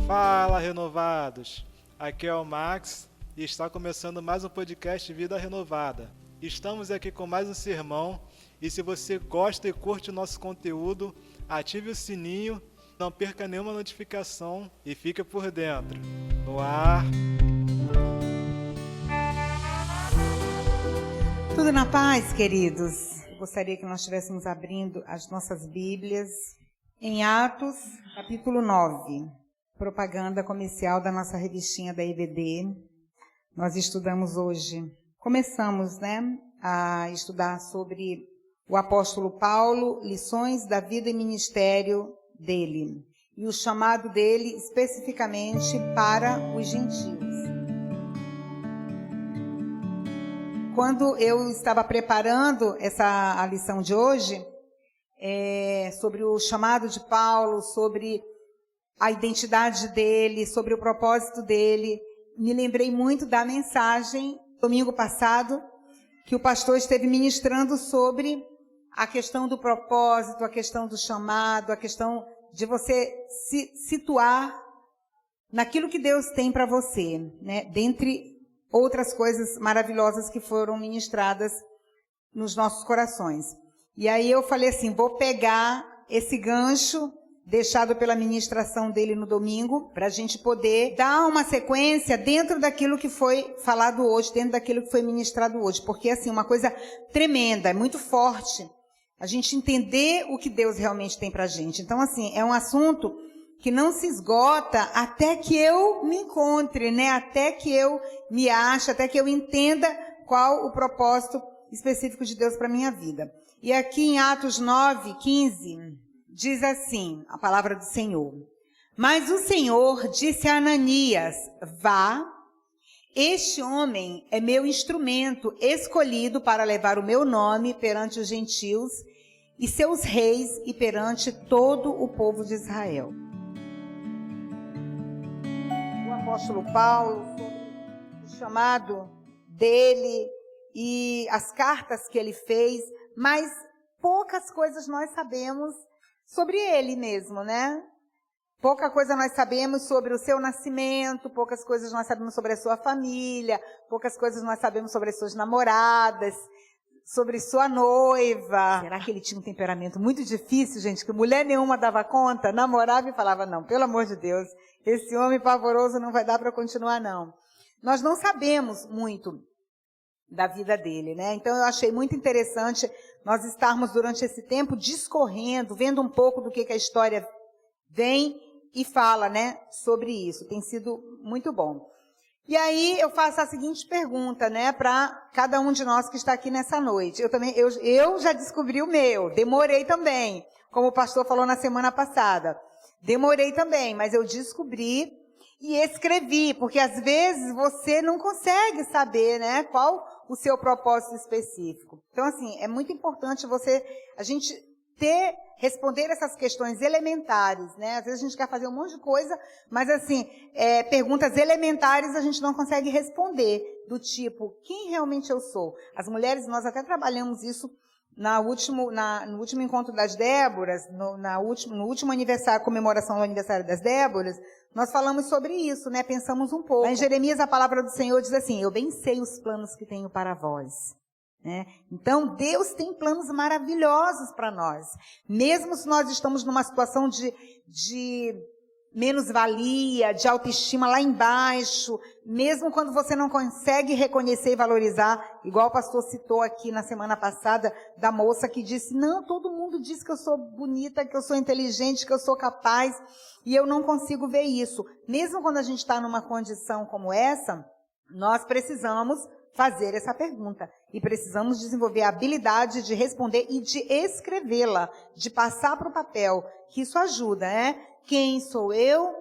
Fala, renovados! Aqui é o Max e está começando mais um podcast Vida Renovada. Estamos aqui com mais um sermão e se você gosta e curte o nosso conteúdo, ative o sininho, não perca nenhuma notificação e fique por dentro. No ar... Tudo na paz, queridos? Eu gostaria que nós estivéssemos abrindo as nossas Bíblias em Atos, capítulo 9. Propaganda comercial da nossa revistinha da EBD. Nós estudamos hoje, começamos, a estudar sobre o apóstolo Paulo, lições da vida e ministério dele, e o chamado dele especificamente para os gentios. Quando eu estava preparando a lição de hoje, sobre o chamado de Paulo, sobre a identidade dele, sobre o propósito dele, me lembrei muito da mensagem, domingo passado, que o pastor esteve ministrando sobre a questão do propósito, a questão do chamado, a questão de você se situar naquilo que Deus tem para você, dentre outras coisas maravilhosas que foram ministradas nos nossos corações. E aí eu falei assim, vou pegar esse gancho deixado pela ministração dele no domingo, para a gente poder dar uma sequência dentro daquilo que foi falado hoje, dentro daquilo que foi ministrado hoje, porque assim, uma coisa tremenda, é muito forte, a gente entender o que Deus realmente tem pra gente. Então assim, é um assunto que não se esgota até que eu me encontre, até que eu me ache, até que eu entenda qual o propósito específico de Deus para minha vida. E aqui em Atos 9:15, diz assim, a palavra do Senhor. Mas o Senhor disse a Ananias, vá, este homem é meu instrumento escolhido para levar o meu nome perante os gentios e seus reis e perante todo o povo de Israel. O apóstolo Paulo, sobre o chamado dele e as cartas que ele fez, mas poucas coisas nós sabemos sobre ele mesmo, Pouca coisa nós sabemos sobre o seu nascimento, poucas coisas nós sabemos sobre a sua família, poucas coisas nós sabemos sobre as suas namoradas, sobre sua noiva. Será que ele tinha um temperamento muito difícil, gente, que mulher nenhuma dava conta? Namorava e falava, não, pelo amor de Deus, esse homem pavoroso não vai dar para continuar, não. Nós não sabemos muito da vida dele, Então eu achei muito interessante nós estarmos durante esse tempo discorrendo, vendo um pouco do que a história vem e fala, sobre isso. Tem sido muito bom. E aí eu faço a seguinte pergunta, para cada um de nós que está aqui nessa noite. Eu já descobri o meu, demorei também, como o pastor falou na semana passada. Demorei também, mas eu descobri e escrevi, porque às vezes você não consegue saber, qual o seu propósito específico. Então, assim, é muito importante a gente responder essas questões elementares, Às vezes a gente quer fazer um monte de coisa, mas assim, perguntas elementares a gente não consegue responder, do tipo, quem realmente eu sou? As mulheres, nós até trabalhamos isso no último encontro das Déboras, no último aniversário, comemoração do aniversário das Déboras, nós falamos sobre isso, Pensamos um pouco. Lá em Jeremias, a palavra do Senhor diz assim, eu bem sei os planos que tenho para vós. Então, Deus tem planos maravilhosos para nós. Mesmo se nós estamos numa situação de menos-valia, de autoestima lá embaixo, mesmo quando você não consegue reconhecer e valorizar, igual o pastor citou aqui na semana passada, da moça que disse, não, todo mundo diz que eu sou bonita, que eu sou inteligente, que eu sou capaz, e eu não consigo ver isso. Mesmo quando a gente está numa condição como essa, nós precisamos fazer essa pergunta e precisamos desenvolver a habilidade de responder e de escrevê-la, de passar para o papel, que isso ajuda, Quem sou eu,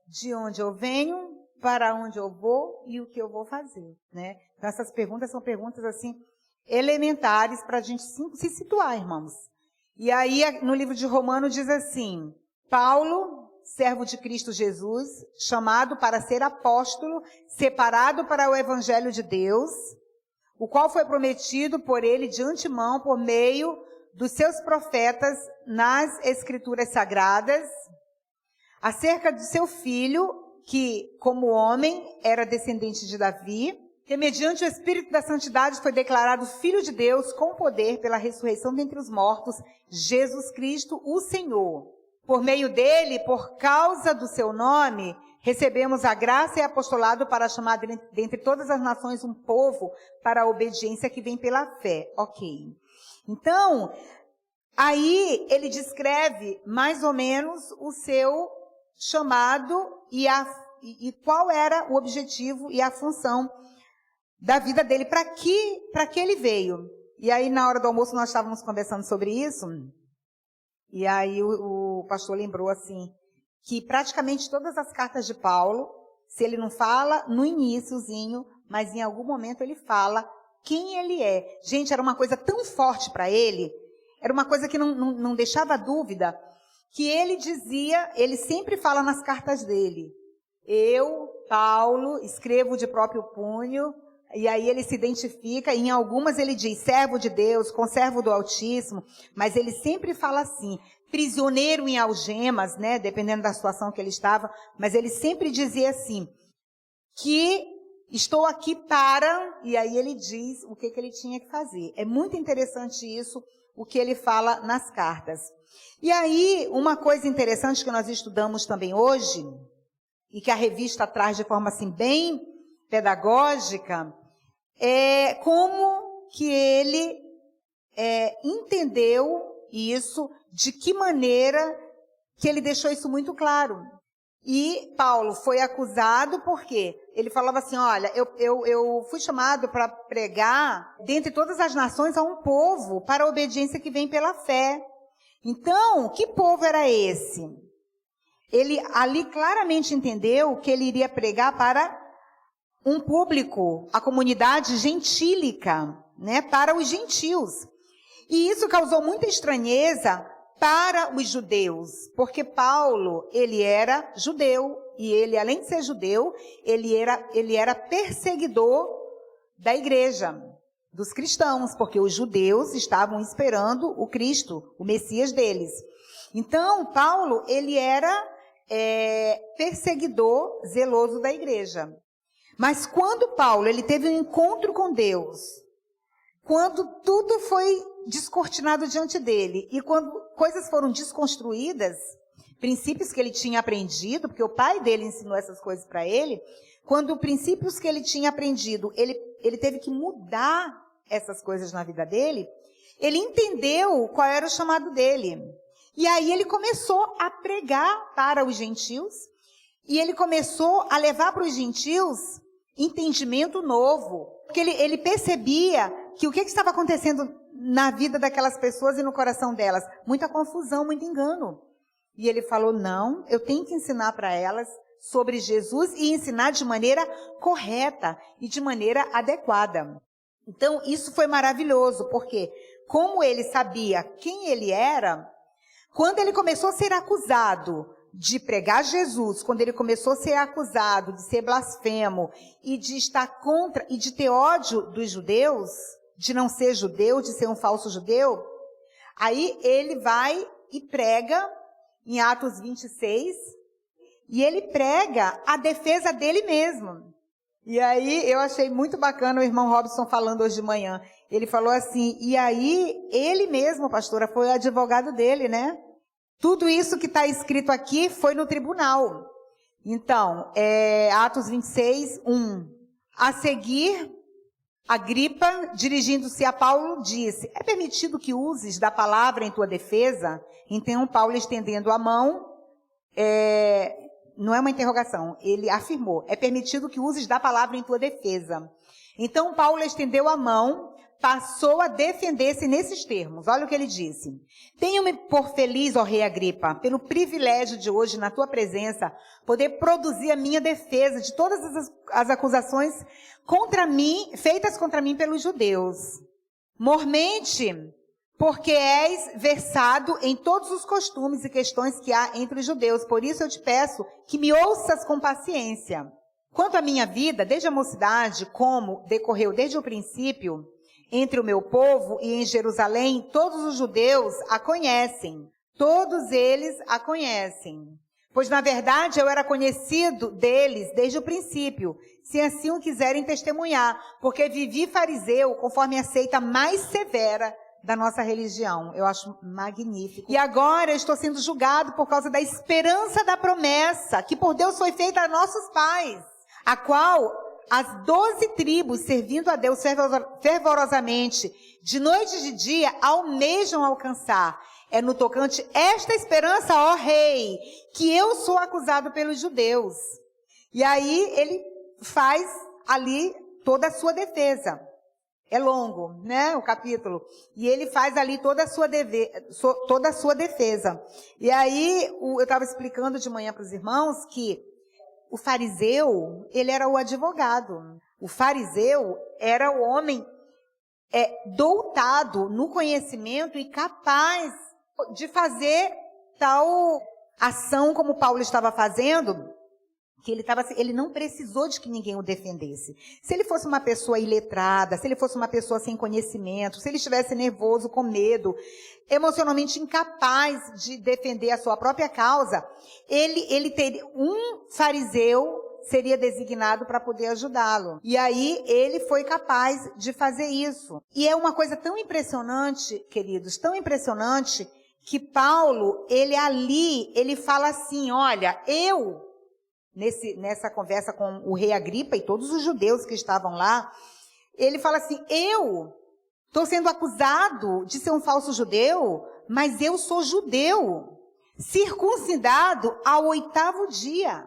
de onde eu venho, para onde eu vou e o que eu vou fazer, Então essas perguntas são perguntas assim elementares para a gente se situar, irmãos. E aí no livro de Romanos diz assim, Paulo, servo de Cristo Jesus, chamado para ser apóstolo, separado para o evangelho de Deus, o qual foi prometido por ele de antemão por meio dos seus profetas nas escrituras sagradas, acerca de seu filho, que, como homem, era descendente de Davi, que mediante o Espírito da Santidade foi declarado Filho de Deus com poder pela ressurreição dentre os mortos, Jesus Cristo, o Senhor. Por meio dele, por causa do seu nome, recebemos a graça e apostolado para chamar dentre todas as nações um povo para a obediência que vem pela fé. Ok. Então, aí ele descreve mais ou menos o seu chamado e qual era o objetivo e a função da vida dele, para que ele veio. E aí, na hora do almoço, nós estávamos conversando sobre isso, e aí o pastor lembrou assim, que praticamente todas as cartas de Paulo, se ele não fala no iniciozinho, mas em algum momento ele fala quem ele é. Gente, era uma coisa tão forte para ele, era uma coisa que não deixava dúvida, que ele dizia, ele sempre fala nas cartas dele, eu, Paulo, escrevo de próprio punho, e aí ele se identifica, e em algumas ele diz, servo de Deus, conservo do Altíssimo, mas ele sempre fala assim, prisioneiro em algemas, né, dependendo da situação que ele estava, mas ele sempre dizia assim, que estou aqui para, e aí ele diz o que ele tinha que fazer. É muito interessante isso, o que ele fala nas cartas. E aí, uma coisa interessante que nós estudamos também hoje, e que a revista traz de forma assim bem pedagógica, é como que ele entendeu isso, de que maneira que ele deixou isso muito claro. E Paulo foi acusado porque ele falava assim, olha, eu fui chamado para pregar dentre todas as nações a um povo para a obediência que vem pela fé. Então, que povo era esse? Ele ali claramente entendeu que ele iria pregar para um público, a comunidade gentílica, né, para os gentios. E isso causou muita estranheza para os judeus, porque Paulo, ele era judeu, e ele, além de ser judeu, ele era perseguidor da igreja, dos cristãos, porque os judeus estavam esperando o Cristo, o Messias deles. Então, Paulo, ele era perseguidor zeloso da igreja. Mas quando Paulo, ele teve um encontro com Deus, quando tudo foi descortinado diante dele, e quando coisas foram desconstruídas, princípios que ele tinha aprendido, porque o pai dele ensinou essas coisas para ele, quando princípios que ele tinha aprendido, ele teve que mudar essas coisas na vida dele, ele entendeu qual era o chamado dele. E aí ele começou a pregar para os gentios, e ele começou a levar para os gentios entendimento novo, porque ele percebia que o que estava acontecendo na vida daquelas pessoas e no coração delas? Muita confusão, muito engano. E ele falou, não, eu tenho que ensinar para elas sobre Jesus e ensinar de maneira correta e de maneira adequada. Então, isso foi maravilhoso, porque como ele sabia quem ele era, quando ele começou a ser acusado de pregar Jesus, quando ele começou a ser acusado de ser blasfemo e de estar contra e de ter ódio dos judeus, de não ser judeu, de ser um falso judeu, aí ele vai e prega em Atos 26, e ele prega a defesa dele mesmo. E aí eu achei muito bacana o irmão Robson falando hoje de manhã. Ele falou assim, e aí ele mesmo, pastora, foi o advogado dele, né? Tudo isso que está escrito aqui foi no tribunal. Então, Atos 26, 1. A seguir, Agripa, dirigindo-se a Paulo, disse, é permitido que uses da palavra em tua defesa? Então, Paulo, estendendo a mão, não é uma interrogação, ele afirmou, é permitido que uses da palavra em tua defesa. Então, Paulo estendeu a mão, passou a defender-se nesses termos. Olha o que ele disse. Tenho-me por feliz, ó rei Agripa, pelo privilégio de hoje, na tua presença, poder produzir a minha defesa de todas as acusações feitas contra mim pelos judeus. Mormente, porque és versado em todos os costumes e questões que há entre os judeus. Por isso eu te peço que me ouças com paciência. Quanto à minha vida, desde a mocidade, como decorreu desde o princípio, entre o meu povo e em Jerusalém, todos os judeus a conhecem. Todos eles a conhecem. Pois, na verdade, eu era conhecido deles desde o princípio, se assim o quiserem testemunhar, porque vivi fariseu conforme a seita mais severa da nossa religião. Eu acho magnífico. E agora eu estou sendo julgado por causa da esperança da promessa, que por Deus foi feita a nossos pais, a qual as 12 tribos, servindo a Deus fervorosamente, de noite e de dia, almejam alcançar. É no tocante esta esperança, ó rei, que eu sou acusado pelos judeus. E aí ele faz ali toda a sua defesa. É longo, né, o capítulo. E ele faz ali toda a sua defesa. E aí eu estava explicando de manhã para os irmãos que o fariseu, ele era o advogado. O fariseu era o homem doutado no conhecimento e capaz de fazer tal ação como Paulo estava fazendo, que ele não precisou de que ninguém o defendesse. Se ele fosse uma pessoa iletrada, se ele fosse uma pessoa sem conhecimento, se ele estivesse nervoso, com medo, emocionalmente incapaz de defender a sua própria causa, ele teria um fariseu seria designado para poder ajudá-lo. E aí ele foi capaz de fazer isso. E é uma coisa tão impressionante, queridos, tão impressionante, que Paulo, ele fala assim, olha, nessa conversa com o rei Agripa e todos os judeus que estavam lá, ele fala assim, eu estou sendo acusado de ser um falso judeu, mas eu sou judeu, circuncidado ao 8º dia,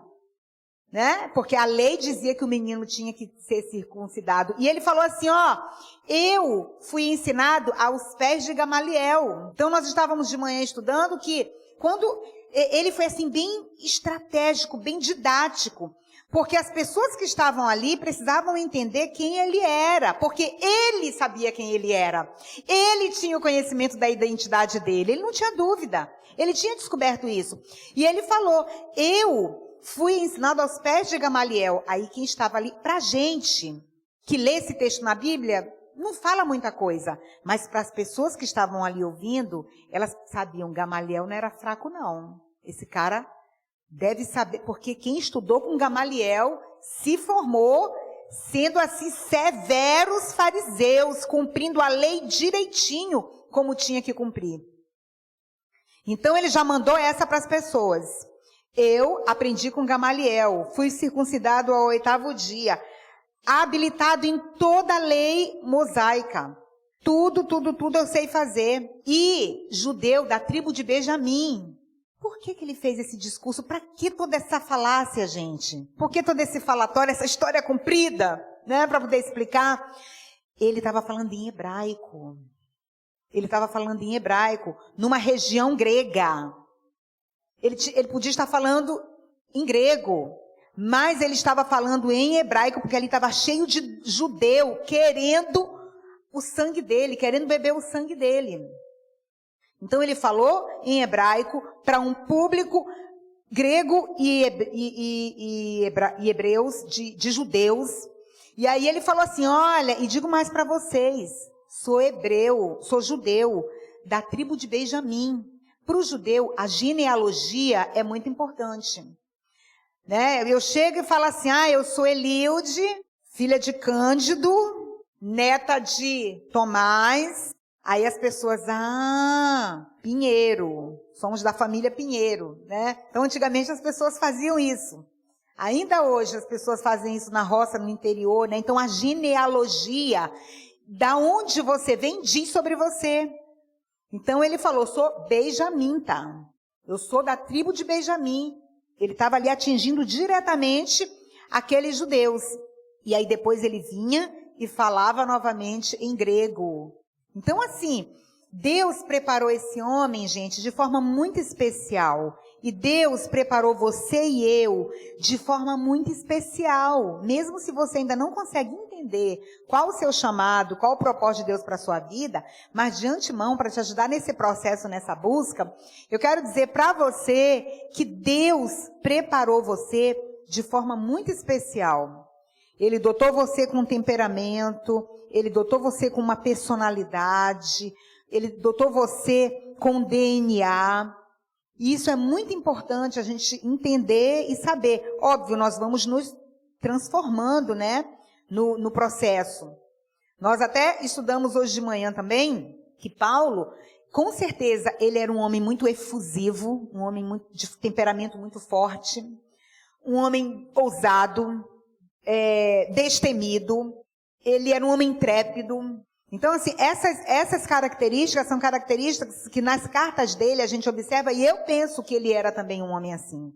né? Porque a lei dizia que o menino tinha que ser circuncidado. E ele falou assim, eu fui ensinado aos pés de Gamaliel. Então nós estávamos de manhã estudando que quando ele foi assim bem estratégico, bem didático, porque as pessoas que estavam ali precisavam entender quem ele era, porque ele sabia quem ele era. Ele tinha o conhecimento da identidade dele, ele não tinha dúvida. Ele tinha descoberto isso. E ele falou, eu fui ensinado aos pés de Gamaliel. Aí quem estava ali, pra gente que lê esse texto na Bíblia, não fala muita coisa, mas para as pessoas que estavam ali ouvindo, elas sabiam, Gamaliel não era fraco não. Esse cara deve saber, porque quem estudou com Gamaliel se formou sendo assim severos fariseus, cumprindo a lei direitinho como tinha que cumprir. Então ele já mandou essa para as pessoas. Eu aprendi com Gamaliel, fui circuncidado ao 8º dia, habilitado em toda a lei mosaica. Tudo eu sei fazer. E judeu da tribo de Benjamim. Por que ele fez esse discurso? Para que toda essa falácia, gente? Por que todo esse falatório, essa história comprida, né? Para poder explicar. Ele estava falando em hebraico. Ele estava falando em hebraico, numa região grega. Ele podia estar falando em grego, mas ele estava falando em hebraico, porque ali estava cheio de judeu querendo o sangue dele, querendo beber o sangue dele. Então ele falou em hebraico para um público grego e hebreus, de judeus. E aí ele falou assim, olha, e digo mais para vocês, sou judeu, da tribo de Benjamim. Para o judeu, a genealogia é muito importante. Né? Eu chego e falo assim, eu sou Elilde, filha de Cândido, neta de Tomás. Aí as pessoas, Pinheiro, somos da família Pinheiro, né? Então antigamente as pessoas faziam isso. Ainda hoje as pessoas fazem isso na roça, no interior, né? Então a genealogia, da onde você vem, diz sobre você. Então ele falou, sou benjamita, eu sou da tribo de Benjamim. Ele estava ali atingindo diretamente aqueles judeus. E aí depois ele vinha e falava novamente em grego. Então assim, Deus preparou esse homem, gente, de forma muito especial. E Deus preparou você e eu de forma muito especial. Mesmo se você ainda não consegue entender qual o seu chamado, qual o propósito de Deus para a sua vida, mas de antemão, para te ajudar nesse processo, nessa busca, eu quero dizer para você que Deus preparou você de forma muito especial. Ele dotou você com um temperamento, Ele dotou você com uma personalidade, Ele dotou você com DNA. E isso é muito importante a gente entender e saber. Óbvio, nós vamos nos transformando, né, no processo. Nós até estudamos hoje de manhã também que Paulo, com certeza, ele era um homem muito efusivo, um homem de temperamento muito forte, um homem ousado, destemido, ele era um homem intrépido. Então, assim, essas características são características que nas cartas dele a gente observa, e eu penso que ele era também um homem assim.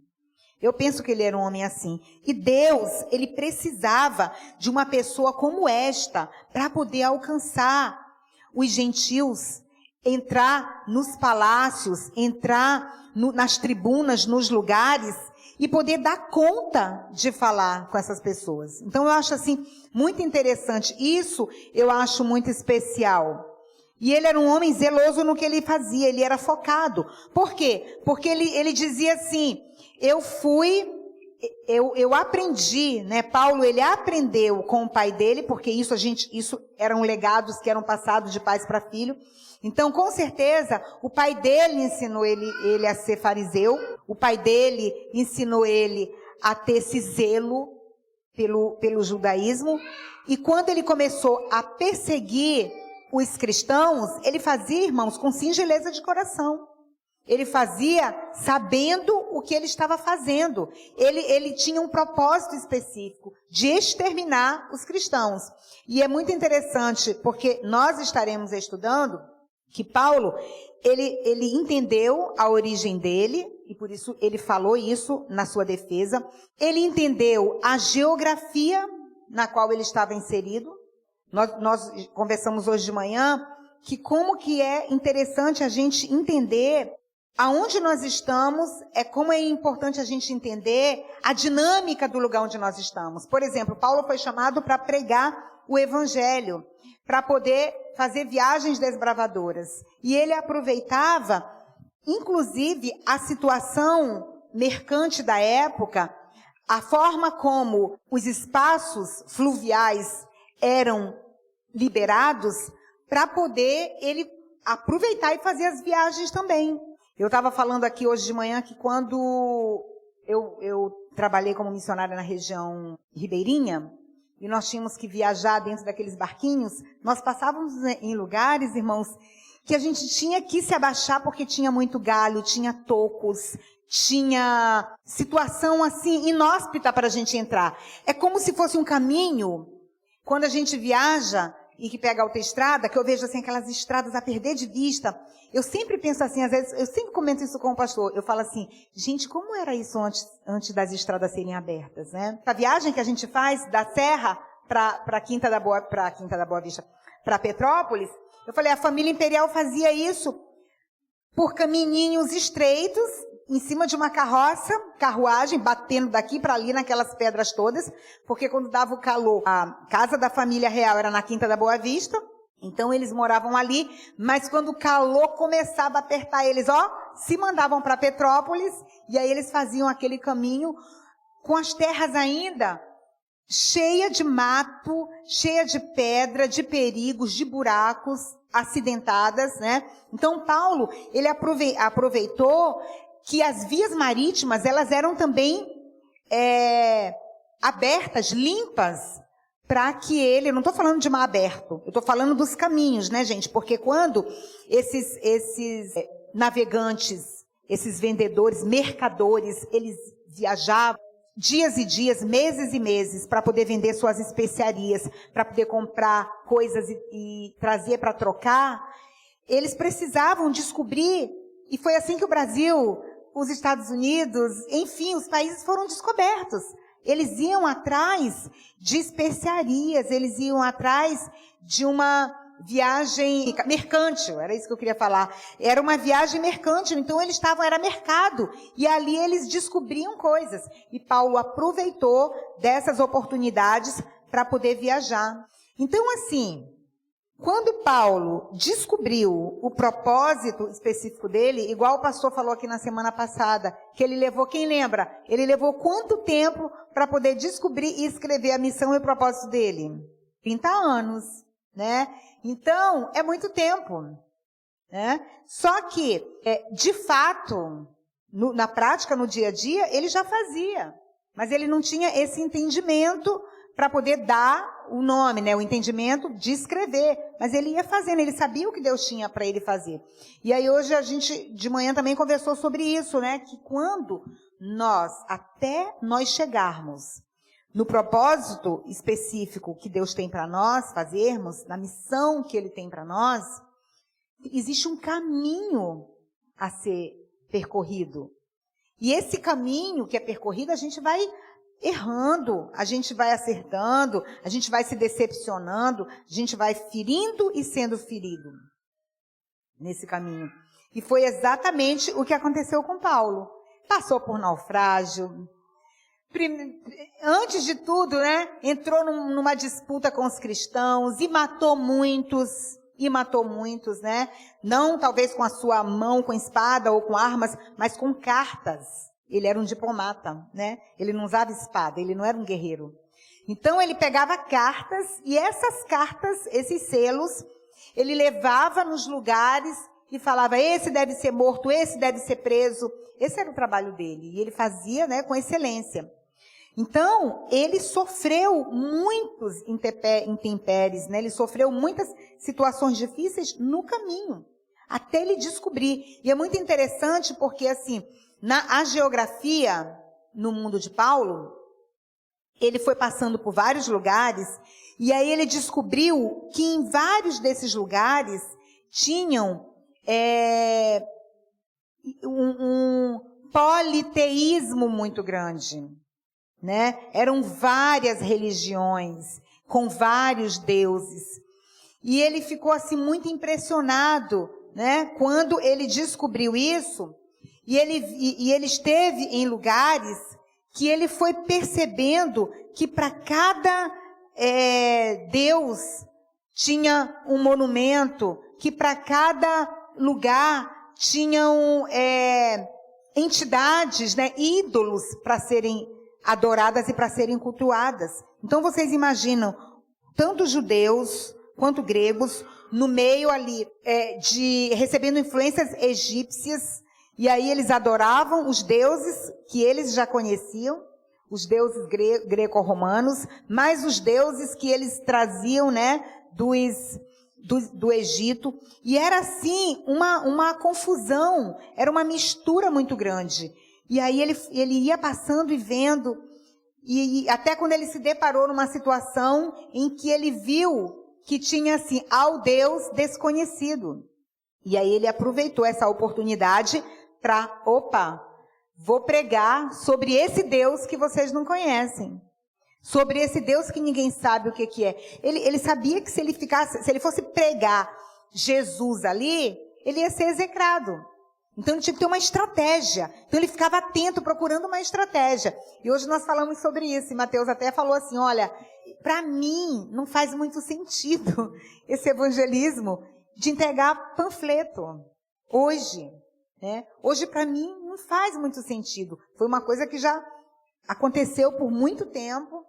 Eu penso que ele era um homem assim. E Deus, ele precisava de uma pessoa como esta para poder alcançar os gentios, entrar nos palácios, entrar nas tribunas, nos lugares, e poder dar conta de falar com essas pessoas. Então, eu acho assim, muito interessante. Isso eu acho muito especial. E ele era um homem zeloso no que ele fazia, ele era focado. Por quê? Porque ele dizia assim, eu aprendi, né? Paulo, ele aprendeu com o pai dele, porque isso eram legados que eram passados de pais para filho. Então, com certeza, o pai dele ensinou ele a ser fariseu, o pai dele ensinou ele a ter esse zelo pelo judaísmo, e quando ele começou a perseguir os cristãos, ele fazia, irmãos, com singeleza de coração. Ele fazia sabendo o que ele estava fazendo. Ele tinha um propósito específico de exterminar os cristãos. E é muito interessante, porque nós estaremos estudando que Paulo, ele entendeu a origem dele, e por isso ele falou isso na sua defesa. Ele entendeu a geografia na qual ele estava inserido. Nós conversamos hoje de manhã que como que é interessante a gente entender aonde nós estamos, como é importante a gente entender a dinâmica do lugar onde nós estamos. Por exemplo, Paulo foi chamado para pregar o evangelho, para poder fazer viagens desbravadoras. E ele aproveitava, inclusive, a situação mercante da época, a forma como os espaços fluviais eram liberados, para poder ele aproveitar e fazer as viagens também. Eu estava falando aqui hoje de manhã que quando eu trabalhei como missionária na região ribeirinha, e nós tínhamos que viajar dentro daqueles barquinhos, nós passávamos em lugares, irmãos, que a gente tinha que se abaixar porque tinha muito galho, tinha tocos, tinha situação assim inóspita para a gente entrar. É como se fosse um caminho, quando a gente viaja e que pega a autoestrada, que eu vejo assim aquelas estradas a perder de vista. Eu sempre penso assim, às vezes, eu sempre comento isso com o pastor, eu falo assim, gente, como era isso antes das estradas serem abertas, né? A viagem que a gente faz da Serra para Quinta da Boa Vista, para Petrópolis, eu falei, a família imperial fazia isso por caminhinhos estreitos, em cima de uma carruagem, batendo daqui para ali naquelas pedras todas, porque quando dava o calor, a casa da família real era na Quinta da Boa Vista, então eles moravam ali, mas quando o calor começava a apertar eles, se mandavam para Petrópolis, e aí eles faziam aquele caminho com as terras ainda cheia de mato, cheia de pedra, de perigos, de buracos, acidentadas, né? Então Paulo, ele aproveitou que as vias marítimas, elas eram também abertas, limpas, para que eu não estou falando de mar aberto, eu estou falando dos caminhos, né, gente? Porque quando esses navegantes, esses vendedores, mercadores, eles viajavam dias e dias, meses e meses, para poder vender suas especiarias, para poder comprar coisas e trazer para trocar, eles precisavam descobrir, e foi assim que o Brasil, os Estados Unidos, enfim, os países foram descobertos. Eles iam atrás de especiarias, eles iam atrás de uma viagem mercântil, era isso que eu queria falar. Era uma viagem mercântil, então era mercado. E ali eles descobriam coisas. E Paulo aproveitou dessas oportunidades para poder viajar. Então, assim, quando Paulo descobriu o propósito específico dele, igual o pastor falou aqui na semana passada, que ele levou, quem lembra? Ele levou quanto tempo para poder descobrir e escrever a missão e o propósito dele? 30 anos, né? Então, é muito tempo, né? Só que, de fato, na prática, no dia a dia, ele já fazia. Mas ele não tinha esse entendimento para poder dar o nome, né? O entendimento de escrever. Mas ele ia fazendo, ele sabia o que Deus tinha para ele fazer. E aí hoje a gente, de manhã, também conversou sobre isso, né? Que quando até nós chegarmos no propósito específico que Deus tem para nós fazermos, na missão que Ele tem para nós, existe um caminho a ser percorrido. E esse caminho que é percorrido, a gente vai errando, a gente vai acertando, a gente vai se decepcionando, a gente vai ferindo e sendo ferido nesse caminho. E foi exatamente o que aconteceu com Paulo. Passou por naufrágio. Antes de tudo, né, entrou numa disputa com os cristãos e matou muitos, né? Não talvez com a sua mão, com espada ou com armas, mas com cartas. Ele era um diplomata, né? Ele não usava espada, ele não era um guerreiro. Então ele pegava cartas e essas cartas, esses selos, ele levava nos lugares e falava, esse deve ser morto, esse deve ser preso. Esse era o trabalho dele e ele fazia, né, com excelência. Então, ele sofreu muitos intempéries, né? Ele sofreu muitas situações difíceis no caminho, até ele descobrir. E é muito interessante porque, assim, a geografia no mundo de Paulo, ele foi passando por vários lugares e aí ele descobriu que em vários desses lugares tinham um politeísmo muito grande. Né? Eram várias religiões, com vários deuses. E ele ficou assim muito impressionado, né? Quando ele descobriu isso, e ele esteve em lugares que ele foi percebendo que para cada deus tinha um monumento, que para cada lugar tinham entidades, né? Ídolos para serem adoradas e para serem cultuadas. Então vocês imaginam, tanto judeus quanto gregos, no meio ali, recebendo influências egípcias, e aí eles adoravam os deuses que eles já conheciam, os deuses greco-romanos, mais os deuses que eles traziam, né, do Egito, e era assim, uma confusão, era uma mistura muito grande. E aí ele ia passando e vendo, e até quando ele se deparou numa situação em que ele viu que tinha assim, ao Deus desconhecido. E aí ele aproveitou essa oportunidade para, vou pregar sobre esse Deus que vocês não conhecem. Sobre esse Deus que ninguém sabe o que é. Ele sabia que se ele fosse pregar Jesus ali, ele ia ser execrado. Então ele tinha que ter uma estratégia. Então ele ficava atento, procurando uma estratégia. E hoje nós falamos sobre isso. E Mateus até falou assim, olha, para mim não faz muito sentido esse evangelismo de entregar panfleto. Hoje, né? Hoje para mim não faz muito sentido. Foi uma coisa que já aconteceu por muito tempo.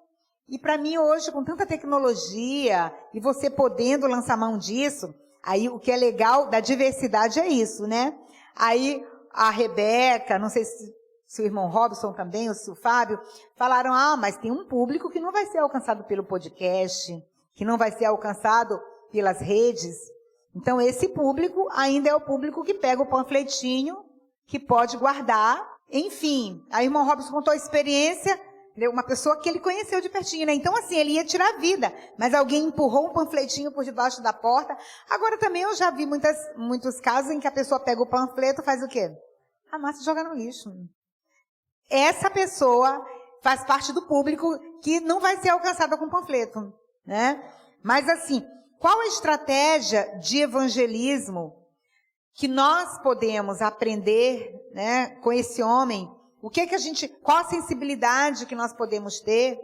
E para mim hoje, com tanta tecnologia, e você podendo lançar mão disso, aí o que é legal da diversidade é isso, né? Aí a Rebeca, não sei se o irmão Robson também, ou se o Fábio, falaram, mas tem um público que não vai ser alcançado pelo podcast, que não vai ser alcançado pelas redes. Então esse público ainda é o público que pega o panfletinho, que pode guardar. Enfim, aí o irmão Robson contou a experiência, uma pessoa que ele conheceu de pertinho, né? Então, assim, ele ia tirar a vida, mas alguém empurrou um panfletinho por debaixo da porta. Agora, também eu já vi muitos casos em que a pessoa pega o panfleto, faz o quê? Amassa e joga no lixo. Essa pessoa faz parte do público que não vai ser alcançada com panfleto, né? Mas, assim, qual a estratégia de evangelismo que nós podemos aprender, né, com esse homem? Qual a sensibilidade que nós podemos ter?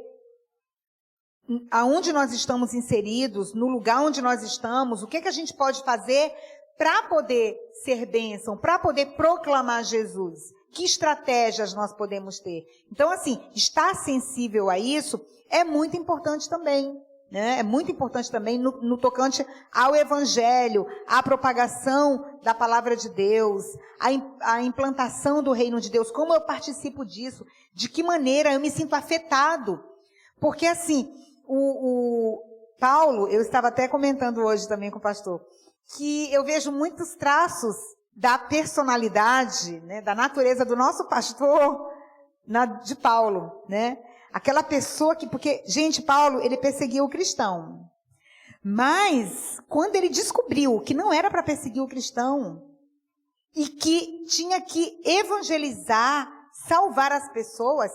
Aonde nós estamos inseridos, no lugar onde nós estamos, o que a gente pode fazer para poder ser bênção, para poder proclamar Jesus? Que estratégias nós podemos ter? Então, assim, estar sensível a isso é muito importante também, né? É muito importante também no tocante ao evangelho, à propagação da palavra de Deus, a implantação do reino de Deus. Como eu participo disso? De que maneira eu me sinto afetado? Porque assim, o Paulo, eu estava até comentando hoje também com o pastor, que eu vejo muitos traços da personalidade, né, da natureza do nosso pastor, de Paulo, né? Aquela pessoa que, porque, gente, Paulo, ele perseguiu o cristão. Mas, quando ele descobriu que não era para perseguir o cristão, e que tinha que evangelizar, salvar as pessoas,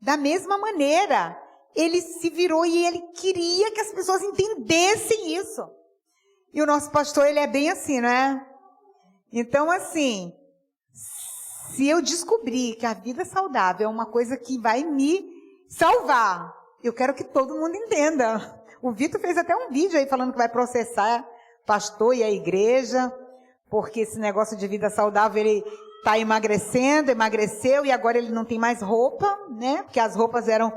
da mesma maneira, ele se virou e ele queria que as pessoas entendessem isso. E o nosso pastor, ele é bem assim, né? Então, assim, se eu descobrir que a vida saudável é uma coisa que vai me salvar, eu quero que todo mundo entenda. O Vitor fez até um vídeo aí falando que vai processar o pastor e a igreja, porque esse negócio de vida saudável, ele está emagreceu e agora ele não tem mais roupa, né? Porque as roupas eram...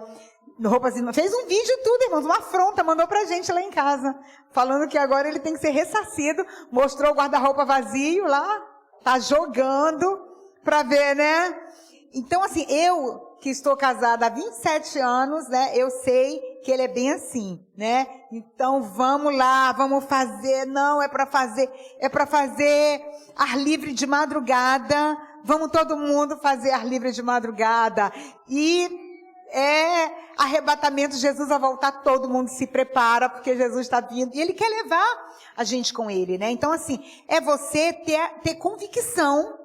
Fez um vídeo e tudo, irmãos, uma afronta, mandou pra gente lá em casa, falando que agora ele tem que ser ressarcido, mostrou o guarda-roupa vazio lá, tá jogando pra ver, né? Então, assim, eu que estou casada há 27 anos, né, eu sei que ele é bem assim, né? Então, vamos lá, vamos fazer, não, é para fazer ar livre de madrugada, vamos todo mundo fazer ar livre de madrugada, e arrebatamento, Jesus vai voltar, todo mundo se prepara, porque Jesus está vindo, e Ele quer levar a gente com Ele, né? Então, assim, é você ter convicção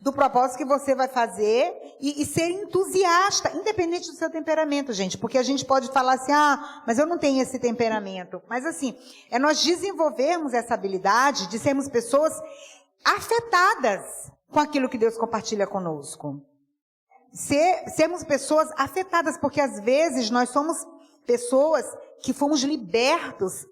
do propósito que você vai fazer e ser entusiasta, independente do seu temperamento, gente, porque a gente pode falar assim, mas eu não tenho esse temperamento. Mas, assim, é nós desenvolvermos essa habilidade de sermos pessoas afetadas com aquilo que Deus compartilha conosco. Sermos pessoas afetadas, porque às vezes nós somos pessoas que fomos libertos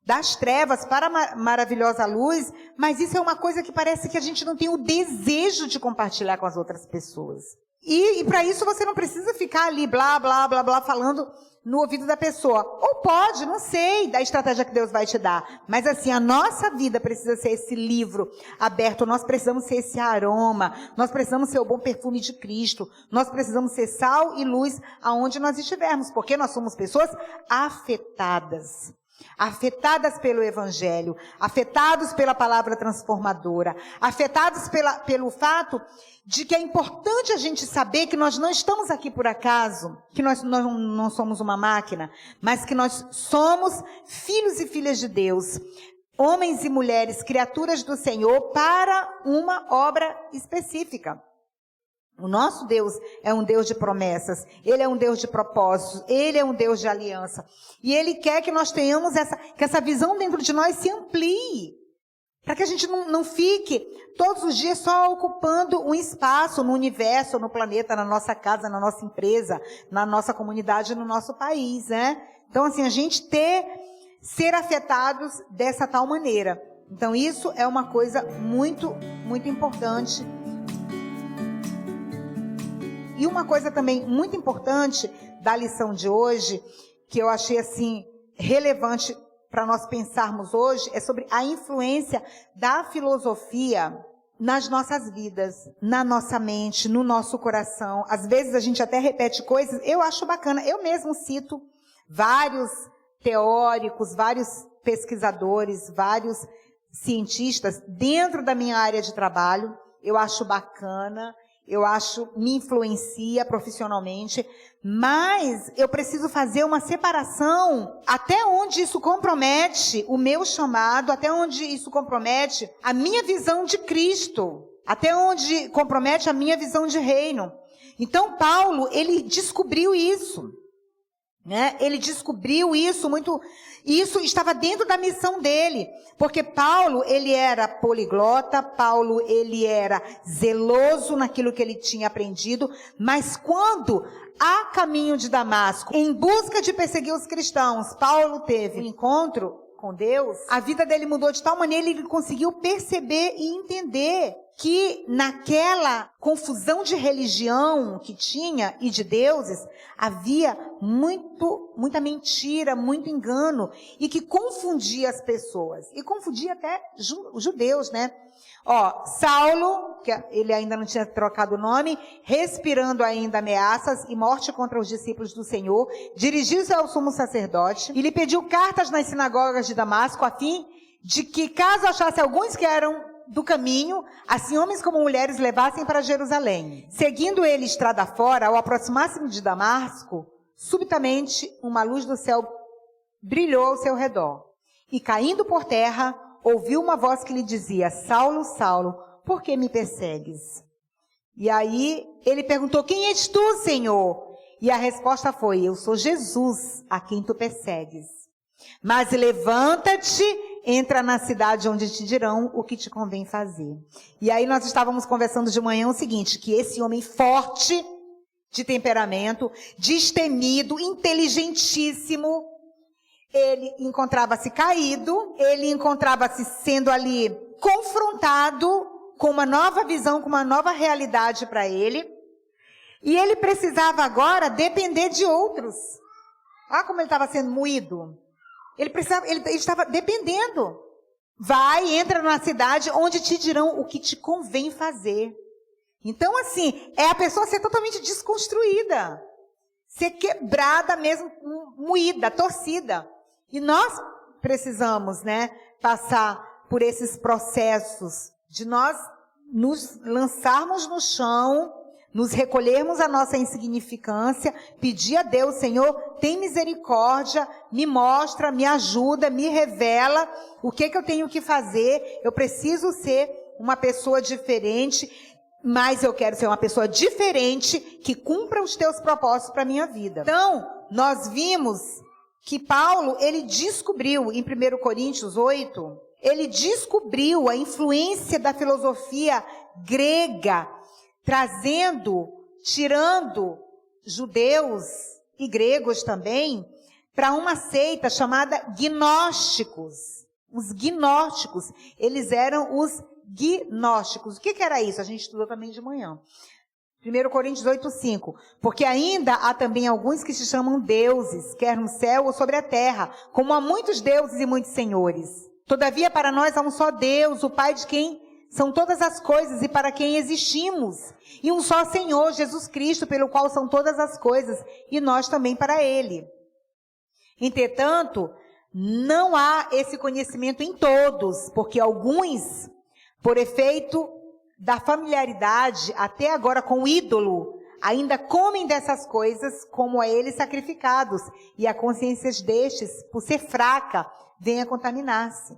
das trevas para a maravilhosa luz, mas isso é uma coisa que parece que a gente não tem o desejo de compartilhar com as outras pessoas. E para isso você não precisa ficar ali blá, blá, blá, blá, falando no ouvido da pessoa. Ou pode, não sei, da estratégia que Deus vai te dar. Mas assim, a nossa vida precisa ser esse livro aberto, nós precisamos ser esse aroma, nós precisamos ser o bom perfume de Cristo, nós precisamos ser sal e luz aonde nós estivermos, porque nós somos pessoas afetadas. Afetadas pelo evangelho, afetados pela palavra transformadora, afetados pelo fato de que é importante a gente saber que nós não estamos aqui por acaso, que nós não somos uma máquina, mas que nós somos filhos e filhas de Deus, homens e mulheres, criaturas do Senhor para uma obra específica. O nosso Deus é um Deus de promessas, Ele é um Deus de propósitos, Ele é um Deus de aliança. E Ele quer que nós tenhamos que essa visão dentro de nós se amplie, para que a gente não fique todos os dias só ocupando um espaço no universo, no planeta, na nossa casa, na nossa empresa, na nossa comunidade, no nosso país, né? Então, assim, a gente ser afetados dessa tal maneira. Então, isso é uma coisa muito, muito importante. E uma coisa também muito importante da lição de hoje, que eu achei assim relevante para nós pensarmos hoje, é sobre a influência da filosofia nas nossas vidas, na nossa mente, no nosso coração. Às vezes a gente até repete coisas, eu acho bacana, eu mesmo cito vários teóricos, vários pesquisadores, vários cientistas dentro da minha área de trabalho, eu acho bacana, me influencia profissionalmente, mas eu preciso fazer uma separação até onde isso compromete o meu chamado, até onde isso compromete a minha visão de Cristo, até onde compromete a minha visão de reino. Então, Paulo, ele descobriu isso, né? Ele descobriu isso muito, e isso estava dentro da missão dele, porque Paulo, ele era poliglota, Paulo, ele era zeloso naquilo que ele tinha aprendido, mas quando, a caminho de Damasco, em busca de perseguir os cristãos, Paulo teve um encontro com Deus, a vida dele mudou de tal maneira que ele conseguiu perceber e entender que naquela confusão de religião que tinha e de deuses, havia muita mentira, muito engano, e que confundia as pessoas. E confundia até os judeus, né? Saulo, que ele ainda não tinha trocado o nome, respirando ainda ameaças e morte contra os discípulos do Senhor, dirigiu-se ao sumo sacerdote e lhe pediu cartas nas sinagogas de Damasco, a fim de que, caso achasse alguns que eram do caminho, assim homens como mulheres levassem para Jerusalém. Seguindo ele estrada fora, ao aproximar-se de Damasco, subitamente uma luz do céu brilhou ao seu redor. E caindo por terra, ouviu uma voz que lhe dizia: Saulo, Saulo, por que me persegues? E aí ele perguntou: quem és tu, Senhor? E a resposta foi: eu sou Jesus, a quem tu persegues. Mas levanta-te, entra na cidade onde te dirão o que te convém fazer. E aí nós estávamos conversando de manhã o seguinte, que esse homem forte de temperamento, destemido, inteligentíssimo, ele encontrava-se caído, ele encontrava-se sendo ali confrontado com uma nova visão, com uma nova realidade para ele. E ele precisava agora depender de outros. Olha como ele estava sendo moído. Ele estava dependendo. Vai, entra na cidade onde te dirão o que te convém fazer. Então, assim, é a pessoa ser totalmente desconstruída. Ser quebrada mesmo, moída, torcida. E nós precisamos, né, passar por esses processos de nós nos lançarmos no chão, nos recolhermos a nossa insignificância, pedir a Deus: Senhor, tem misericórdia, me mostra, me ajuda, me revela o que eu tenho que fazer. Eu preciso ser uma pessoa diferente, mas eu quero ser uma pessoa diferente que cumpra os teus propósitos para a minha vida. Então, nós vimos que Paulo, ele descobriu em 1 Coríntios 8, ele descobriu a influência da filosofia grega, tirando judeus e gregos também, para uma seita chamada gnósticos. Os gnósticos, eles eram os gnósticos. O que era isso? A gente estudou também de manhã. 1 Coríntios 8:5. Porque ainda há também alguns que se chamam deuses, quer no céu ou sobre a terra, como há muitos deuses e muitos senhores. Todavia, para nós há um só Deus, o Pai de quem são todas as coisas e para quem existimos. E um só Senhor, Jesus Cristo, pelo qual são todas as coisas, e nós também para Ele. Entretanto, não há esse conhecimento em todos, porque alguns, por efeito da familiaridade até agora com o ídolo, ainda comem dessas coisas como a eles sacrificados, e a consciência destes, por ser fraca, vem a contaminar-se.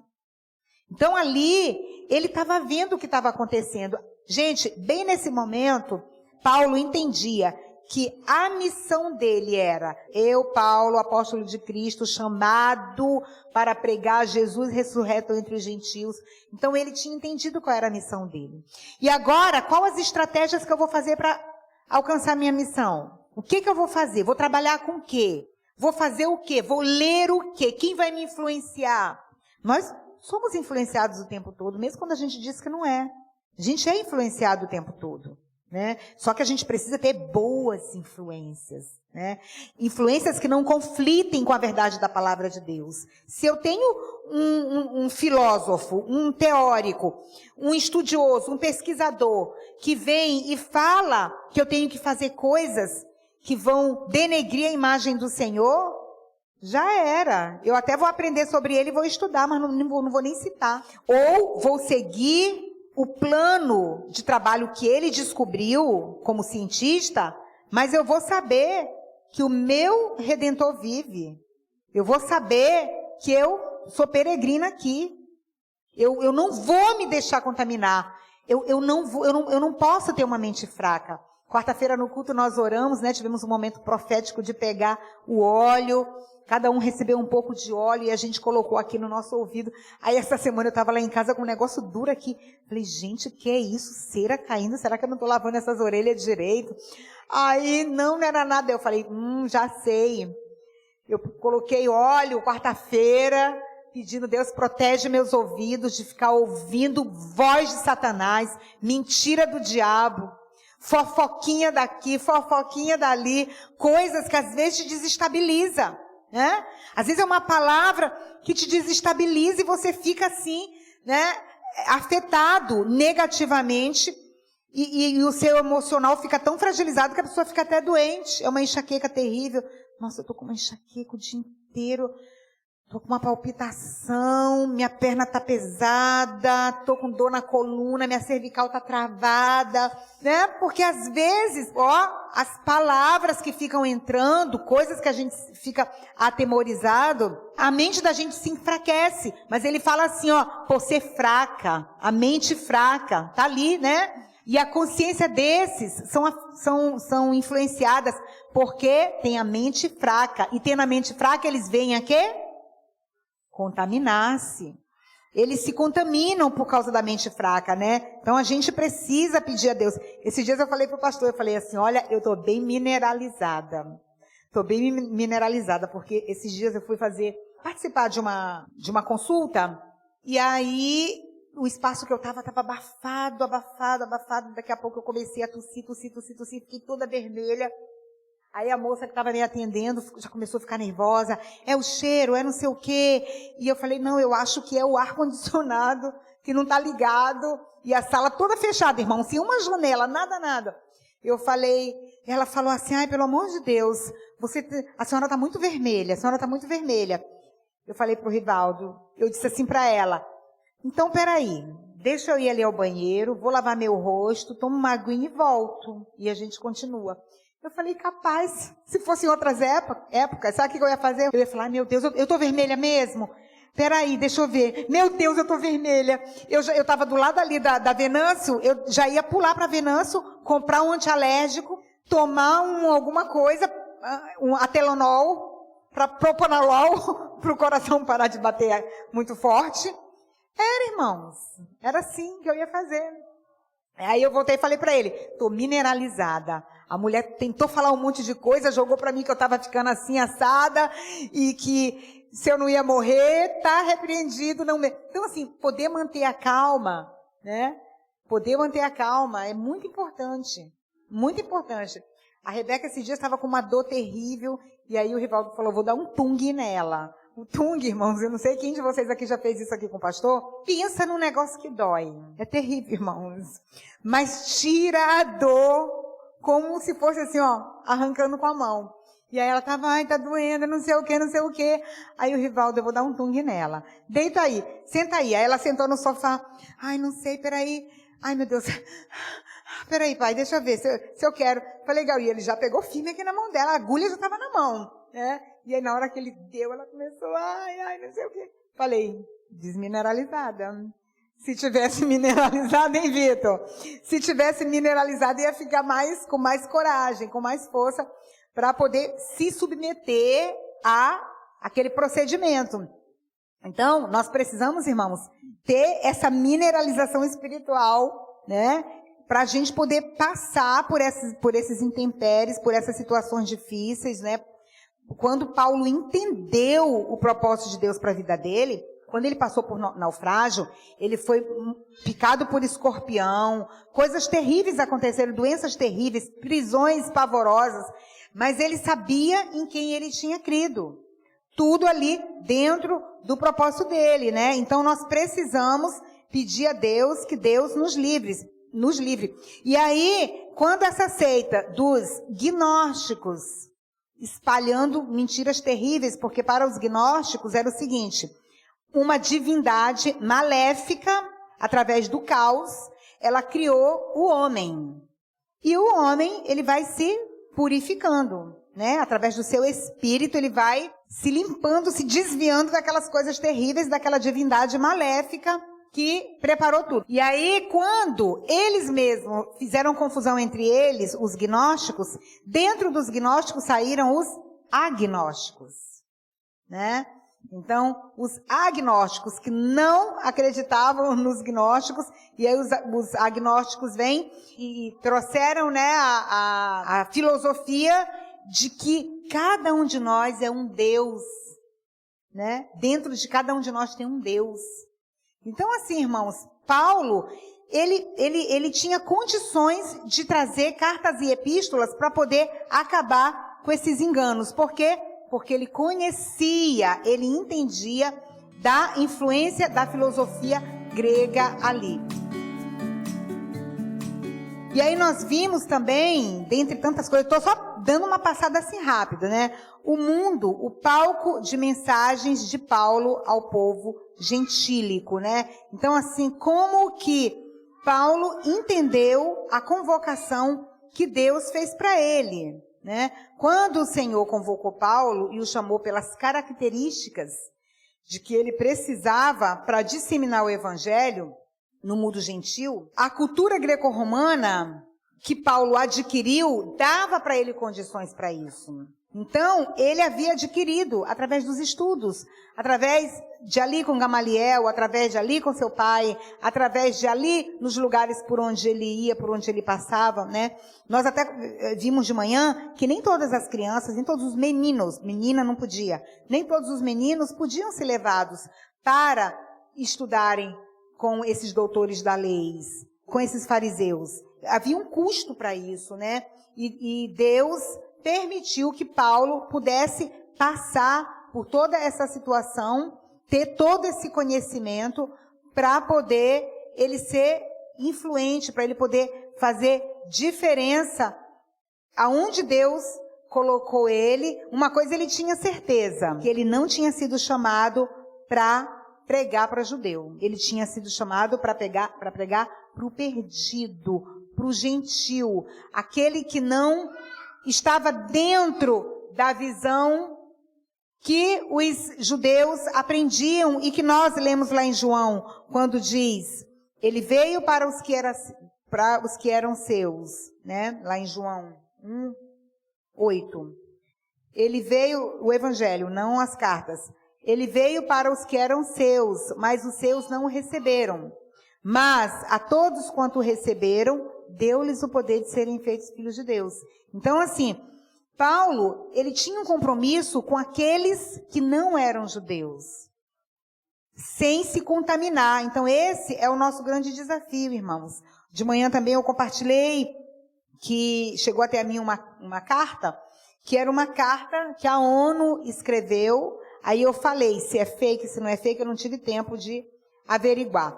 Então ali, ele estava vendo o que estava acontecendo. Gente, bem nesse momento, Paulo entendia que a missão dele era: eu, Paulo, apóstolo de Cristo, chamado para pregar Jesus ressurreto entre os gentios. Então ele tinha entendido qual era a missão dele. E agora, quais as estratégias que eu vou fazer para alcançar minha missão? O que eu vou fazer? Vou trabalhar com o quê? Vou fazer o quê? Vou ler o quê? Quem vai me influenciar? Nós somos influenciados o tempo todo, mesmo quando a gente diz que não é. A gente é influenciado o tempo todo, né? Só que a gente precisa ter boas influências, né? Influências que não conflitem com a verdade da palavra de Deus. Se eu tenho um filósofo, um teórico, um estudioso, um pesquisador, que vem e fala que eu tenho que fazer coisas que vão denegrir a imagem do Senhor, já era. Eu até vou aprender sobre ele e vou estudar, mas não vou nem citar. Ou vou seguir o plano de trabalho que ele descobriu como cientista, mas eu vou saber que o meu Redentor vive. Eu vou saber que eu sou peregrina aqui. Eu não vou me deixar contaminar. Eu não posso ter uma mente fraca. Quarta-feira no culto nós oramos, né? Tivemos um momento profético de pegar o óleo. Cada um recebeu um pouco de óleo e a gente colocou aqui no nosso ouvido. Aí essa semana eu estava lá em casa com um negócio duro aqui. Falei, gente, que é isso? Cera caindo? Será que eu não estou lavando essas orelhas direito? Aí não era nada. Eu falei, já sei. Eu coloquei óleo quarta-feira pedindo, Deus, protege meus ouvidos de ficar ouvindo voz de Satanás, mentira do diabo, fofoquinha daqui, fofoquinha dali, coisas que às vezes te desestabiliza, né? Às vezes é uma palavra que te desestabiliza e você fica assim, né, afetado negativamente e o seu emocional fica tão fragilizado que a pessoa fica até doente. É uma enxaqueca terrível. Nossa, eu tô com uma enxaqueca o dia inteiro. Tô com uma palpitação, minha perna tá pesada, tô com dor na coluna, minha cervical tá travada, né? Porque às vezes, as palavras que ficam entrando, coisas que a gente fica atemorizado, a mente da gente se enfraquece. Mas ele fala assim, por ser fraca, a mente fraca, tá ali, né? E a consciência desses são influenciadas porque tem a mente fraca. E tendo a mente fraca, eles veem a quê? Contaminar-se. Eles se contaminam por causa da mente fraca, né? Então a gente precisa pedir a Deus. Esses dias eu falei pro pastor, eu falei assim, olha, eu tô bem mineralizada. Tô bem mineralizada, porque esses dias eu fui participar de uma consulta, e aí o espaço que eu tava abafado. Daqui a pouco eu comecei a tossir, fiquei toda vermelha. Aí a moça que estava me atendendo já começou a ficar nervosa. É o cheiro, é não sei o quê. E eu falei, não, eu acho que é o ar-condicionado que não está ligado. E a sala toda fechada, irmão, sem uma janela, nada. Eu falei, ela falou assim, ai, pelo amor de Deus, a senhora está muito vermelha, Eu falei pro Rivaldo, eu disse assim para ela, então peraí, deixa eu ir ali ao banheiro, vou lavar meu rosto, tomo uma aguinha e volto. E a gente continua. Eu falei, capaz, se fosse em outras épocas, sabe o que eu ia fazer? Eu ia falar, meu Deus, eu tô vermelha mesmo? Peraí, deixa eu ver. Meu Deus, eu tô vermelha. Eu tava do lado ali da Venâncio, eu já ia pular pra Venâncio, comprar um antialérgico, tomar alguma coisa, um Atelonol, propanolol, pro coração parar de bater muito forte. Era, irmãos, era assim que eu ia fazer. Aí eu voltei e falei pra ele, tô mineralizada. A mulher tentou falar um monte de coisa, jogou pra mim que eu tava ficando assim, assada, e que se eu não ia morrer, tá repreendido. Não. Então, assim, poder manter a calma, né? Poder manter a calma é muito importante. Muito importante. A Rebeca esses dias estava com uma dor terrível, e aí o Rivaldo falou, vou dar um tung nela. O tung, irmãos, eu não sei quem de vocês aqui já fez isso aqui com o pastor. Pensa num negócio que dói. É terrível, irmãos. Mas tira a dor como se fosse assim, arrancando com a mão. E aí ela tava, ai, tá doendo, não sei o quê. Aí o Rivaldo, eu vou dar um tung nela. Deita aí, senta aí. Aí ela sentou no sofá. Ai, não sei, peraí. Ai, meu Deus. Peraí, pai, deixa eu ver se eu quero. Falei, legal, e ele já pegou firme aqui na mão dela. A agulha já tava na mão, né? E aí na hora que ele deu, ela começou, ai, não sei o quê. Falei, desmineralizada. Se tivesse mineralizado, hein, Vitor? Se tivesse mineralizado, ia ficar com mais coragem, com mais força, para poder se submeter a aquele procedimento. Então, nós precisamos, irmãos, ter essa mineralização espiritual, né? Para a gente poder passar por esses intempéries, por essas situações difíceis, né? Quando Paulo entendeu o propósito de Deus para a vida dele, quando ele passou por naufrágio, ele foi picado por escorpião, coisas terríveis aconteceram, doenças terríveis, prisões pavorosas, mas ele sabia em quem ele tinha crido. Tudo ali dentro do propósito dele, né? Então nós precisamos pedir a Deus que Deus nos livre. E aí, quando essa seita dos gnósticos, espalhando mentiras terríveis, porque para os gnósticos era o seguinte, uma divindade maléfica, através do caos, ela criou o homem. E o homem, ele vai se purificando, né? Através do seu espírito, ele vai se limpando, se desviando daquelas coisas terríveis, daquela divindade maléfica que preparou tudo. E aí, quando eles mesmos fizeram confusão entre eles, os gnósticos, dentro dos gnósticos saíram os agnósticos, né? Então, os agnósticos que não acreditavam nos gnósticos, e aí os agnósticos vêm e trouxeram, né, a filosofia de que cada um de nós é um Deus, né? Dentro de cada um de nós tem um Deus. Então, assim, irmãos, Paulo, ele tinha condições de trazer cartas e epístolas para poder acabar com esses enganos. Por quê? Porque ele conhecia, ele entendia da influência da filosofia grega ali. E aí nós vimos também, dentre tantas coisas, estou só dando uma passada assim rápida, né? O mundo, o palco de mensagens de Paulo ao povo gentílico, né? Então, assim, como que Paulo entendeu a convocação que Deus fez para ele, né? Quando o Senhor convocou Paulo e o chamou pelas características de que ele precisava para disseminar o evangelho no mundo gentil, a cultura greco-romana que Paulo adquiriu dava para ele condições para isso. Então, ele havia adquirido através dos estudos, através de ali com Gamaliel, através de ali com seu pai, através de ali nos lugares por onde ele ia, por onde ele passava, né? Nós até vimos de manhã que nem todas as crianças, nem todos os meninos, menina não podia, nem todos os meninos podiam ser levados para estudarem com esses doutores da lei, com esses fariseus. Havia um custo para isso, né? E Deus permitiu que Paulo pudesse passar por toda essa situação, ter todo esse conhecimento para poder ele ser influente, para ele poder fazer diferença aonde Deus colocou ele. Uma coisa ele tinha certeza, que ele não tinha sido chamado para pregar para judeu. Ele tinha sido chamado para pregar para o perdido, para o gentil, aquele que não estava dentro da visão que os judeus aprendiam e que nós lemos lá em João, quando diz, ele veio para os que eram seus, né? Lá em João 1:8. Ele veio, o evangelho, não as cartas. Ele veio para os que eram seus, mas os seus não o receberam. Mas a todos quanto receberam, deu-lhes o poder de serem feitos filhos de Deus. Então, assim, Paulo, ele tinha um compromisso com aqueles que não eram judeus, sem se contaminar. Então, esse é o nosso grande desafio, irmãos. De manhã também eu compartilhei que chegou até a mim uma carta, que era uma carta que a ONU escreveu. Aí eu falei, se é fake, se não é fake, eu não tive tempo de averiguar.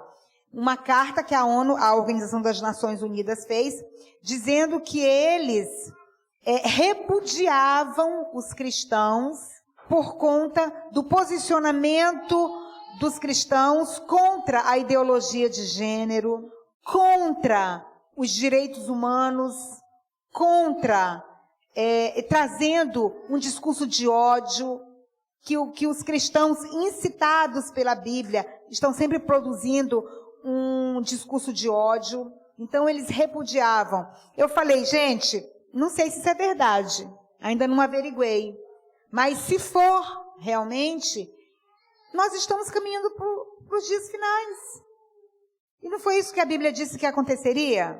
Uma carta que a ONU, a Organização das Nações Unidas, fez, dizendo que eles repudiavam os cristãos por conta do posicionamento dos cristãos contra a ideologia de gênero, contra os direitos humanos, contra, trazendo um discurso de ódio, que os cristãos incitados pela Bíblia estão sempre produzindo um discurso de ódio. Então, eles repudiavam. Eu falei, gente, não sei se isso é verdade, ainda não averiguei. Mas se for realmente, nós estamos caminhando para os dias finais. E não foi isso que a Bíblia disse que aconteceria?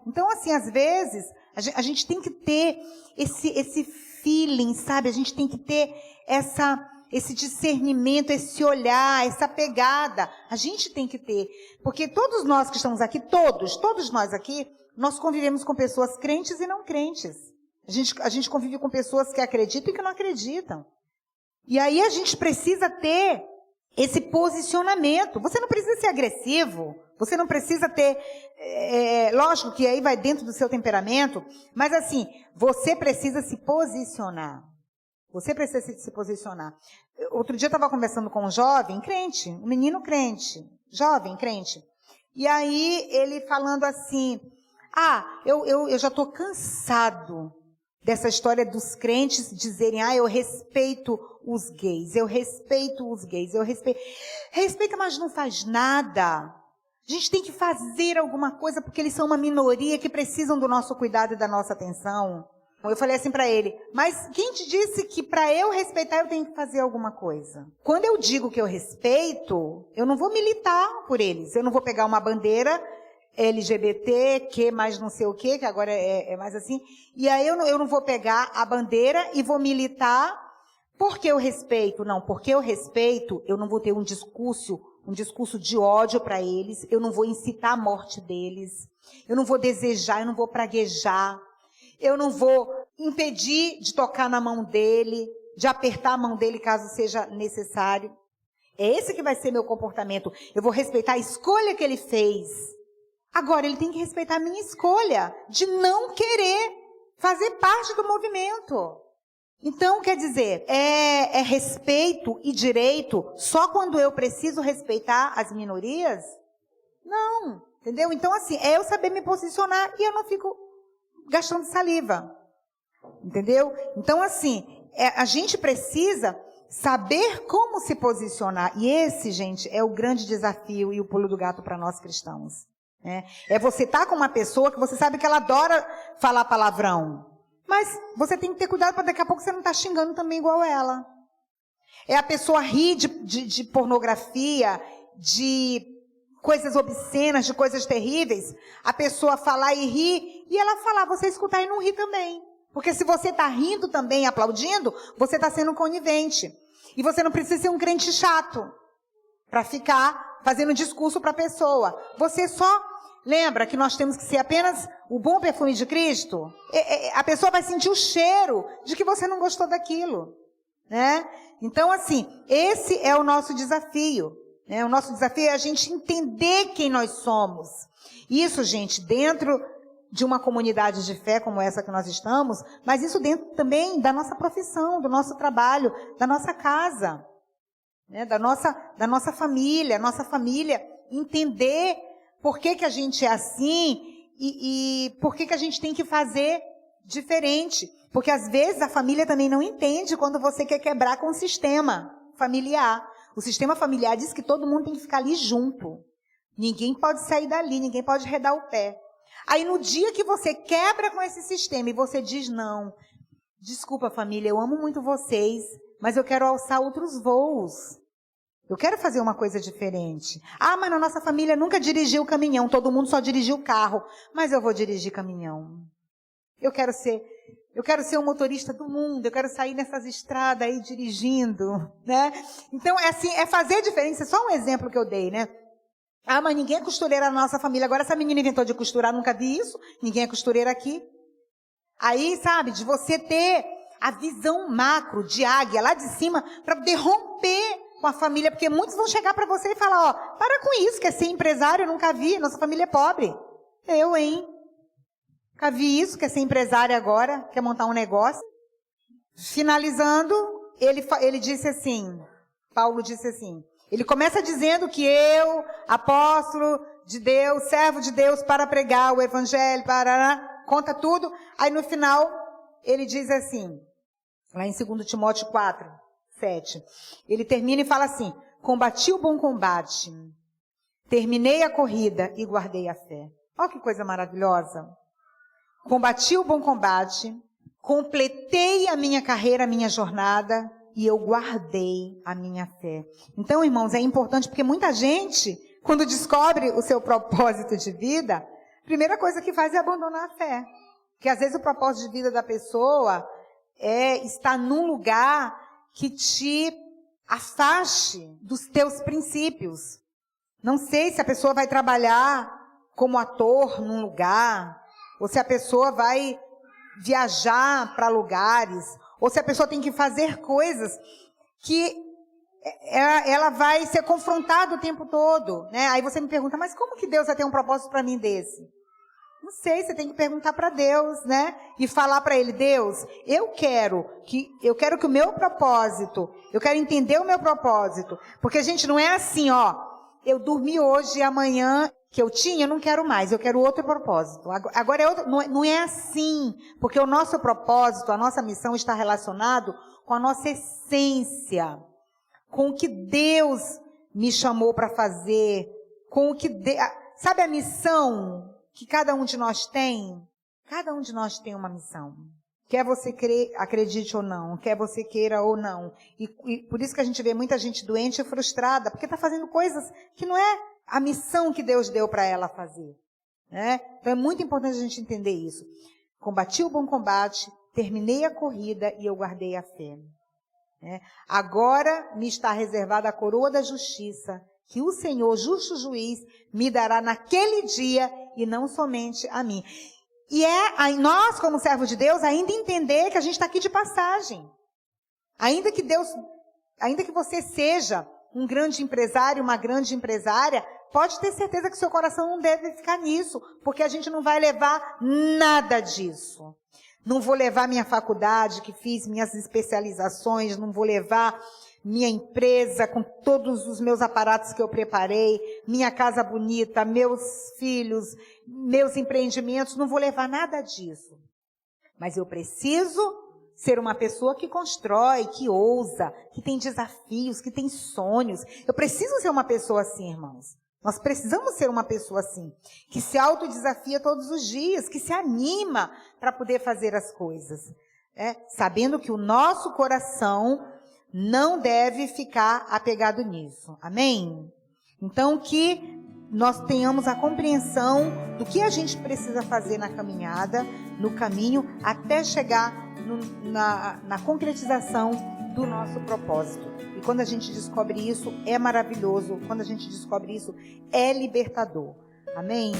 Então, assim, às vezes, a gente tem que ter esse feeling, sabe? A gente tem que ter esse discernimento, esse olhar, essa pegada. A gente tem que ter. Porque todos nós que estamos aqui, todos nós aqui, nós convivemos com pessoas crentes e não crentes. A gente convive com pessoas que acreditam e que não acreditam. E aí a gente precisa ter esse posicionamento. Você não precisa ser agressivo, você não precisa ter... lógico que aí vai dentro do seu temperamento, mas assim, você precisa se posicionar. Você precisa se posicionar. Outro dia eu estava conversando com um jovem crente, um menino crente, jovem crente. E aí ele falando assim, eu já estou cansado dessa história dos crentes dizerem, eu respeito os gays, eu respeito os gays, eu respeito. Respeita, mas não faz nada. A gente tem que fazer alguma coisa porque eles são uma minoria que precisam do nosso cuidado e da nossa atenção. Eu falei assim para ele, mas quem te disse que para eu respeitar eu tenho que fazer alguma coisa? Quando eu digo que eu respeito, eu não vou militar por eles. Eu não vou pegar uma bandeira LGBT, que mais não sei o que agora é mais assim. E aí eu não vou pegar a bandeira e vou militar Por que eu respeito? Não, porque eu respeito, eu não vou ter um discurso de ódio para eles, eu não vou incitar a morte deles, eu não vou desejar, eu não vou praguejar, eu não vou impedir de tocar na mão dele, de apertar a mão dele caso seja necessário. É esse que vai ser meu comportamento. Eu vou respeitar a escolha que ele fez. Agora, ele tem que respeitar a minha escolha de não querer fazer parte do movimento. Então, quer dizer, é respeito e direito só quando eu preciso respeitar as minorias? Não, entendeu? Então, assim, é eu saber me posicionar e eu não fico gastando saliva, entendeu? Então, assim, a gente precisa saber como se posicionar. E esse, gente, é o grande desafio e o pulo do gato para nós cristãos. É você estar com uma pessoa que você sabe que ela adora falar palavrão. Mas você tem que ter cuidado para daqui a pouco você não estar xingando também igual ela. É a pessoa rir de pornografia, de coisas obscenas, de coisas terríveis. A pessoa falar e rir, e ela falar, você escutar e não rir também. Porque se você está rindo também, aplaudindo, você está sendo conivente. E você não precisa ser um crente chato para ficar fazendo discurso para a pessoa. Você só lembra que nós temos que ser apenas o bom perfume de Cristo? A pessoa vai sentir o cheiro de que você não gostou daquilo, né? Então, assim, esse é o nosso desafio, né? O nosso desafio é a gente entender quem nós somos. Isso, gente, dentro de uma comunidade de fé como essa que nós estamos, mas isso dentro também da nossa profissão, do nosso trabalho, da nossa casa, né? Da nossa família, entender por que a gente é assim e por que a gente tem que fazer diferente. Porque às vezes a família também não entende quando você quer quebrar com o sistema familiar. O sistema familiar diz que todo mundo tem que ficar ali junto. Ninguém pode sair dali, ninguém pode arredar o pé. Aí no dia que você quebra com esse sistema e você diz, não, desculpa família, eu amo muito vocês, mas eu quero alçar outros voos. Eu quero fazer uma coisa diferente. Ah, mas na nossa família nunca dirigiu caminhão, todo mundo só dirigiu carro. Mas eu vou dirigir caminhão. Eu quero ser o motorista do mundo, eu quero sair nessas estradas aí dirigindo, né? Então, é assim, é fazer diferença. É só um exemplo que eu dei, né? Ah, mas ninguém é costureira na nossa família. Agora essa menina inventou de costurar, nunca vi isso. Ninguém é costureira aqui. Aí, sabe, de você ter a visão macro de águia lá de cima para poder romper com a família, porque muitos vão chegar para você e falar, ó, para com isso, quer ser empresário, eu nunca vi, nossa família é pobre. Eu, hein? Nunca vi isso, quer ser empresário agora, quer montar um negócio. Finalizando, ele disse assim, Paulo disse assim, ele começa dizendo que eu, apóstolo de Deus, servo de Deus para pregar o evangelho, conta tudo, aí no final ele diz assim, lá em 2 Timóteo 4, 7. Ele termina e fala assim, combati o bom combate, terminei a corrida e guardei a fé. Olha que coisa maravilhosa. Combati o bom combate, completei a minha carreira, a minha jornada e eu guardei a minha fé. Então, irmãos, é importante porque muita gente, quando descobre o seu propósito de vida, a primeira coisa que faz é abandonar a fé. Porque às vezes o propósito de vida da pessoa é estar num lugar que te afaste dos teus princípios. Não sei se a pessoa vai trabalhar como ator num lugar, ou se a pessoa vai viajar para lugares, ou se a pessoa tem que fazer coisas que ela vai ser confrontada o tempo todo, né? Aí você me pergunta, mas como que Deus vai ter um propósito para mim desse? Não sei, você tem que perguntar para Deus, né? E falar para Ele, Deus, eu quero que o meu propósito, eu quero entender o meu propósito. Porque, gente, não é assim, ó, eu dormi hoje e amanhã que eu tinha, eu não quero mais, eu quero outro propósito. Agora, não é assim, porque o nosso propósito, a nossa missão está relacionado com a nossa essência, com o que Deus me chamou para fazer, com o que... Sabe a missão que cada um de nós tem? Cada um de nós tem uma missão. Quer você acredite ou não, quer você queira ou não. E por isso que a gente vê muita gente doente e frustrada, porque está fazendo coisas que não é a missão que Deus deu para ela fazer, né? Então é muito importante a gente entender isso. Combati o bom combate, terminei a corrida e eu guardei a fé. Agora me está reservada a coroa da justiça, que o Senhor, justo juiz, me dará naquele dia, e não somente a mim. E nós, como servos de Deus, ainda entender que a gente está aqui de passagem. Ainda que você seja um grande empresário, uma grande empresária, pode ter certeza que seu coração não deve ficar nisso, porque a gente não vai levar nada disso. Não vou levar minha faculdade, que fiz minhas especializações, não vou levar minha empresa com todos os meus aparatos que eu preparei, minha casa bonita, meus filhos, meus empreendimentos, não vou levar nada disso. Mas eu preciso ser uma pessoa que constrói, que ousa, que tem desafios, que tem sonhos. Eu preciso ser uma pessoa assim, irmãos. Nós precisamos ser uma pessoa assim, que se autodesafia todos os dias, que se anima para poder fazer as coisas. Sabendo que o nosso coração não deve ficar apegado nisso. Amém? Então, que nós tenhamos a compreensão do que a gente precisa fazer na caminhada, no caminho, até chegar na concretização do nosso propósito. E quando a gente descobre isso, é maravilhoso. Quando a gente descobre isso, é libertador. Amém?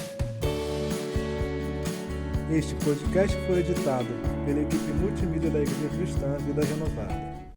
Este podcast foi editado pela equipe multimídia da Igreja Cristã Vida Renovada.